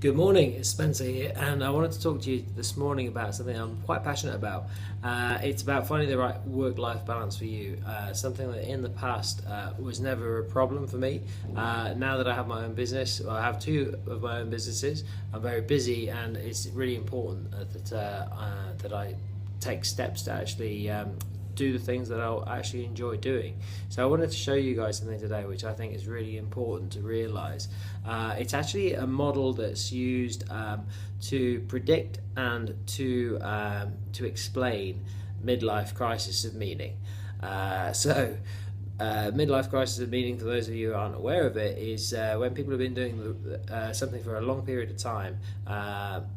Good morning, it's Spencer here, and I wanted to talk to you this morning about something I'm quite passionate about. It's about finding the right work-life balance for you. Something that in the past was never a problem for me. Now that I have my own business, well, I have two of my own businesses. I'm very busy, and it's really important that I take steps to actually do the things that I'll actually enjoy doing. So I wanted to show you guys something today which I think is really important to realize. It's actually a model that's used to predict and to explain midlife crisis of meaning. Midlife crisis of meaning, for those of you who aren't aware of it, is when people have been doing something for a long period of time,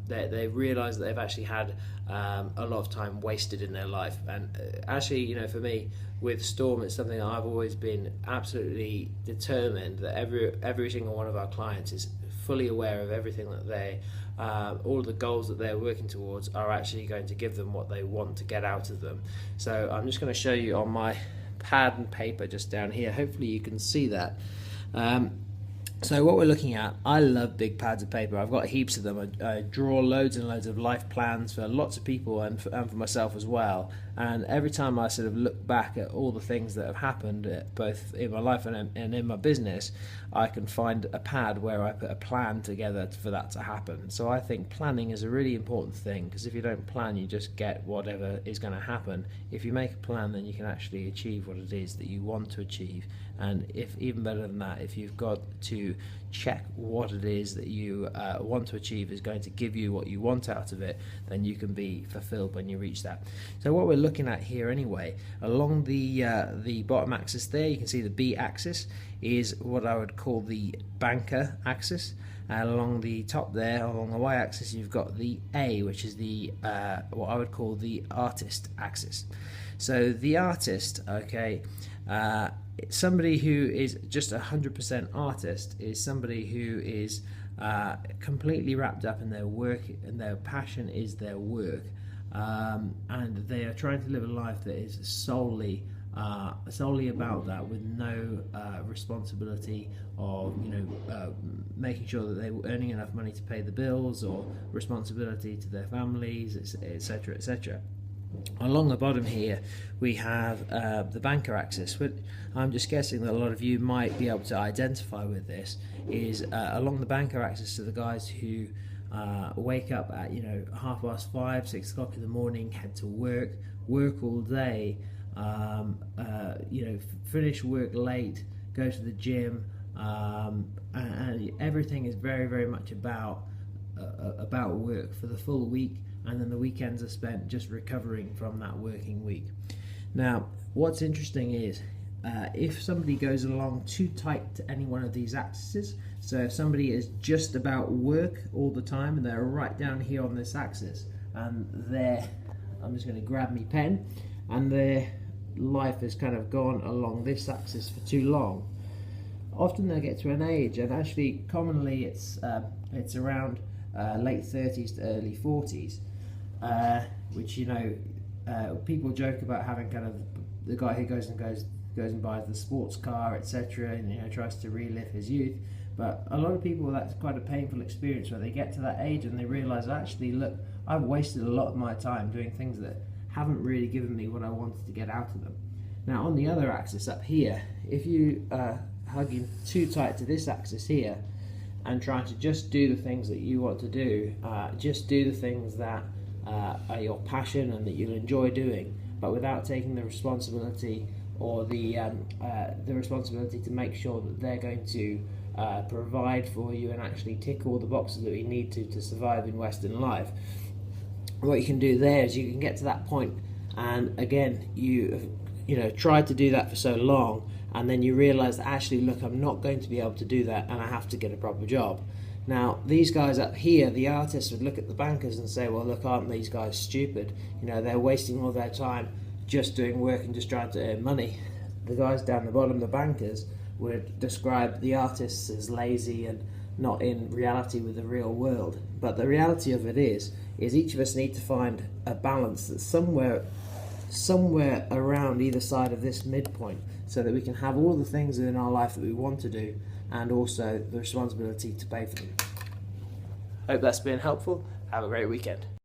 they realise that they've actually had a lot of time wasted in their life. And actually, you know, for me, with Storm, it's something that I've always been absolutely determined that every single one of our clients is fully aware of everything that all of the goals that they're working towards are actually going to give them what they want to get out of them. So I'm just going to show you on my pad and paper just down here. Hopefully you can see that. So what we're looking at, I love big pads of paper. I've got heaps of them. I draw loads and loads of life plans for lots of people and for myself as well. And every time I sort of look back at all the things that have happened, both in my life and in my business, I can find a pad where I put a plan together for that to happen. So I think planning is a really important thing, because if you don't plan, you just get whatever is going to happen. If you make a plan, then you can actually achieve what it is that you want to achieve. And if even better than that, if you've got to check what it is that you want to achieve is going to give you what you want out of it, then you can be fulfilled when you reach that. So what we're looking at here anyway, along the bottom axis there, you can see the B axis is what I would call the banker axis. And along the top there, along the y-axis, you've got the A, which is the what I would call the artist axis. So the artist, okay, somebody who is just 100% artist is somebody who is completely wrapped up in their work, and their passion is their work, and they are trying to live a life that is solely about that, with no responsibility of making sure that they're earning enough money to pay the bills, or responsibility to their families, etc., etc. Along the bottom here we have the banker axis, which I'm just guessing that a lot of you might be able to identify with. This is along the banker axis to the guys who wake up at 5:30, 6 o'clock in the morning, head to work all day, finish work late, go to the gym, and everything is very, very much about work for the full week, and then the weekends are spent just recovering from that working week. Now, what's interesting is if somebody goes along too tight to any one of these axes, so if somebody is just about work all the time and they're right down here on this axis, and I'm just going to grab me pen, and their life has kind of gone along this axis for too long, often they get to an age, and actually commonly it's around late 30s to early 40s, which people joke about having kind of the guy who goes and buys the sports car, etc., and tries to relive his youth. But a lot of people, that's quite a painful experience, where they get to that age and they realise, actually, look, I've wasted a lot of my time doing things that haven't really given me what I wanted to get out of them. Now, on the other axis up here, if you hugging too tight to this axis here and trying to just do the things that you want to do, just do the things that are your passion and that you'll enjoy doing, but without taking the responsibility or the responsibility to make sure that they're going to provide for you and actually tick all the boxes that we need to survive in Western life. What you can do there is you can get to that point, and again, you tried to do that for so long, and then you realise that actually, look, I'm not going to be able to do that, and I have to get a proper job. Now, these guys up here, the artists, would look at the bankers and say, well, look, aren't these guys stupid? They're wasting all their time just doing work and just trying to earn money. The guys down the bottom, the bankers, would describe the artists as lazy and not in reality with the real world. But the reality of it is each of us need to find a balance that's somewhere around either side of this midpoint, so that we can have all the things in our life that we want to do, and also the responsibility to pay for them. Hope that's been helpful. Have a great weekend.